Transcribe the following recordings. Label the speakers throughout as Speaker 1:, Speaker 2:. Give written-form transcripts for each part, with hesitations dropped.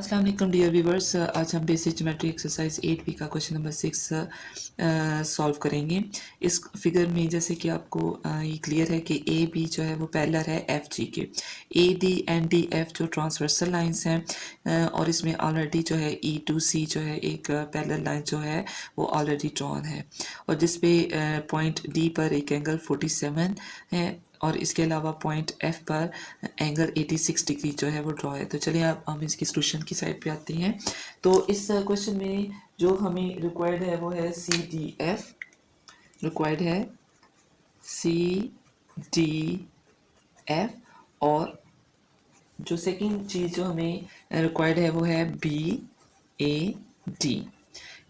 Speaker 1: अस्सलाम वालेकुम dear viewers, आज हम बेसिक ज्योमेट्री एक्सरसाइज 8 का क्वेश्चन नंबर 6 सॉल्व करेंगे। इस फिगर में जैसे कि आपको ये क्लियर है कि ए बी जो है वो पैरेलल है एफ जी के। A D and D F जो ट्रांसवर्सल लाइंस हैं और इसमें ऑलरेडी जो है ई टू सी जो है एक पैरेलल लाइन जो है वो ऑलरेडी ड्रॉन है और जिसपे पॉइंट डी पर एक एंगल 47 है और इसके अलावा पॉइंट एफ पर एंगल 86 डिग्री जो है वो ड्रॉ है। तो चलिए अब हम इसकी सोल्यूशन की साइड पे आते हैं। तो इस क्वेश्चन में जो हमें रिक्वायर्ड है वो है सी डी एफ, रिक्वायर्ड है सी डी एफ और जो सेकंड चीज़ जो हमें रिक्वायर्ड है वो है B A D.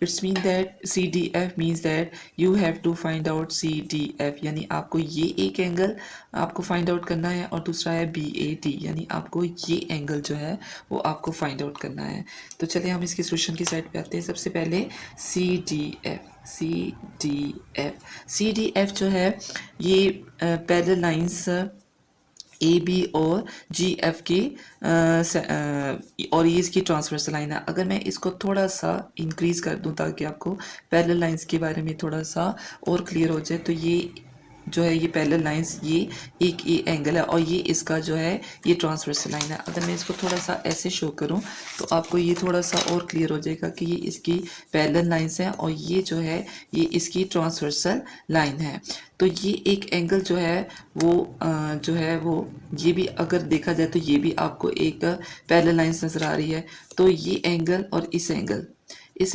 Speaker 1: It's mean that C D F means that you have to find out C D F, यानी आपको ये एक एंगल आपको फाइंड आउट करना है और दूसरा है बी ए डी, यानी आपको ये एंगल जो है वो आपको फाइंड आउट करना है। तो चलिए हम इसकी सोल्यूशन की साइड पे आते हैं। सबसे पहले C D F, C D F, C D F जो है ये पैरेलल लाइंस ए बी और जी एफ की और ये इसकी ट्रांसवर्सल लाइन है। अगर मैं इसको थोड़ा सा इंक्रीज कर दूं ताकि आपको पैरेलल लाइंस के बारे में थोड़ा सा और क्लियर हो जाए, तो ये जो है ये पैरेलल लाइंस ये एक ये एंगल है और ये इसका जो है ये ट्रांसवर्सल लाइन है। अगर मैं इसको थोड़ा सा ऐसे शो करूं तो आपको ये थोड़ा सा और क्लियर हो जाएगा कि ये इसकी पैरेलल लाइंस है और ये जो है ये इसकी ट्रांसवर्सल लाइन है। तो ये एक एंगल जो है वो ये भी अगर देखा जाए तो ये भी आपको एक पैरेलल लाइंस नज़र आ रही है। तो ये एंगल और इस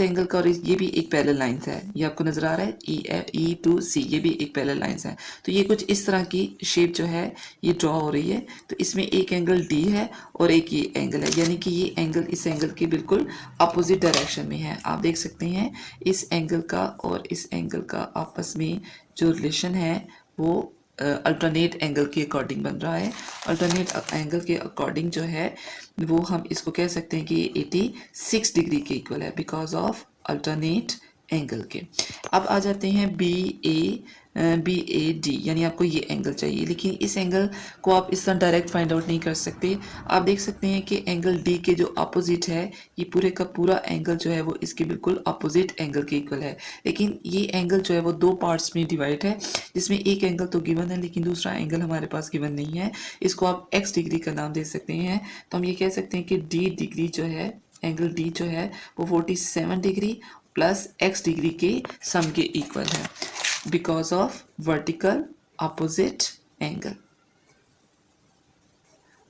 Speaker 1: एंगल का और ये भी एक पैरेलल लाइंस है, ये आपको नज़र आ रहा है ई टू सी, ये भी एक पैरेलल लाइंस है। तो ये कुछ इस तरह की शेप जो है ये ड्रॉ हो रही है। तो इसमें एक एंगल डी है और एक ये एंगल है, यानी कि ये एंगल इस एंगल के बिल्कुल अपोजिट डायरेक्शन में है। आप देख सकते हैं इस एंगल का और इस एंगल का आपस में जो रिलेशन है वो अल्टरनेट एंगल के अकॉर्डिंग बन रहा है। अल्टरनेट एंगल के अकॉर्डिंग जो है वो हम इसको कह सकते हैं कि 86 डिग्री के इक्वल है बिकॉज ऑफ अल्टरनेट एंगल के। अब आ जाते हैं बी ए डी, यानी आपको ये एंगल चाहिए, लेकिन इस एंगल को आप इस तरह डायरेक्ट फाइंड आउट नहीं कर सकते। आप देख सकते हैं कि एंगल डी के जो अपोजिट है ये पूरे का पूरा एंगल जो है वो इसके बिल्कुल अपोजिट एंगल के इक्वल है, लेकिन ये एंगल जो है वो दो पार्ट्स में डिवाइड है जिसमें एक एंगल तो गिवन है लेकिन दूसरा एंगल हमारे पास गिवन नहीं है। इसको आप एक्स डिग्री का नाम दे सकते हैं। तो हम ये कह सकते हैं कि डी डिग्री जो है एंगल डी जो है वो 47 डिग्री प्लस एक्स डिग्री के सम के इक्वल है because of vertical opposite angle.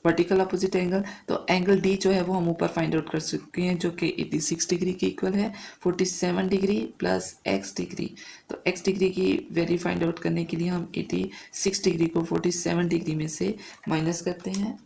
Speaker 1: Vertical opposite angle तो एंगल डी जो है वो हम ऊपर फाइंड आउट कर चुके हैं जो कि 86 डिग्री के इक्वल है 47 डिग्री प्लस एक्स डिग्री। तो एक्स डिग्री की वैल्यू फाइंड आउट करने के लिए हम 86 डिग्री को 47 डिग्री में से माइनस करते हैं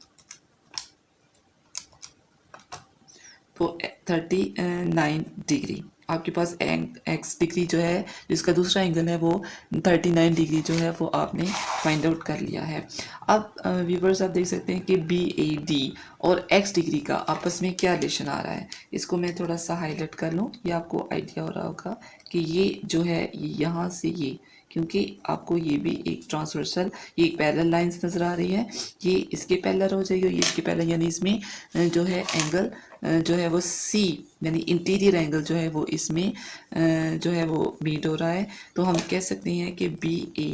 Speaker 1: तो 39 डिग्री आपके पास एक्स डिग्री जो है जिसका दूसरा एंगल है वो 39 डिग्री जो है वो आपने फाइंड आउट कर लिया है। अब व्यूवर्स आप देख सकते हैं कि बी ए डी और एक्स डिग्री का आपस में क्या रिलेशन आ रहा है। इसको मैं थोड़ा सा हाईलाइट कर लूँ, ये आपको आइडिया हो रहा होगा कि ये जो है यहाँ से ये, क्योंकि आपको ये भी एक ट्रांसवर्सल ये एक पैरेलल लाइंस नज़र आ रही है, ये इसके पैरेलल हो जाएगी और ये इसके पैरेलल, यानी इसमें जो है एंगल जो है वो सी यानी इंटीरियर एंगल जो है वो इसमें जो है वो मीट हो रहा है। तो हम कह सकते हैं कि B A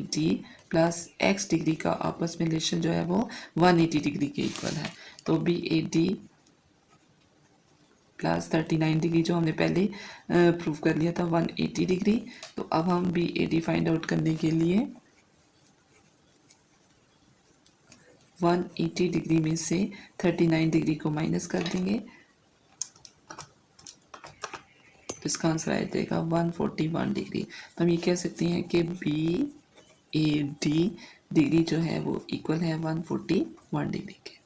Speaker 1: D plus X degree का आपस में रिलेशन जो है वो 180 डिग्री के इक्वल है। तो B A D plus 39 degree जो हमने पहले प्रूव कर लिया था 180 डिग्री। तो अब हम B A D find out करने के लिए 180 डिग्री में से 39 डिग्री को माइनस कर देंगे तो इसका आंसर आ जाएगा 141 डिग्री। तो हम ये कह सकते हैं कि बी ए डी डिग्री जो है वो इक्वल है 141 डिग्री के।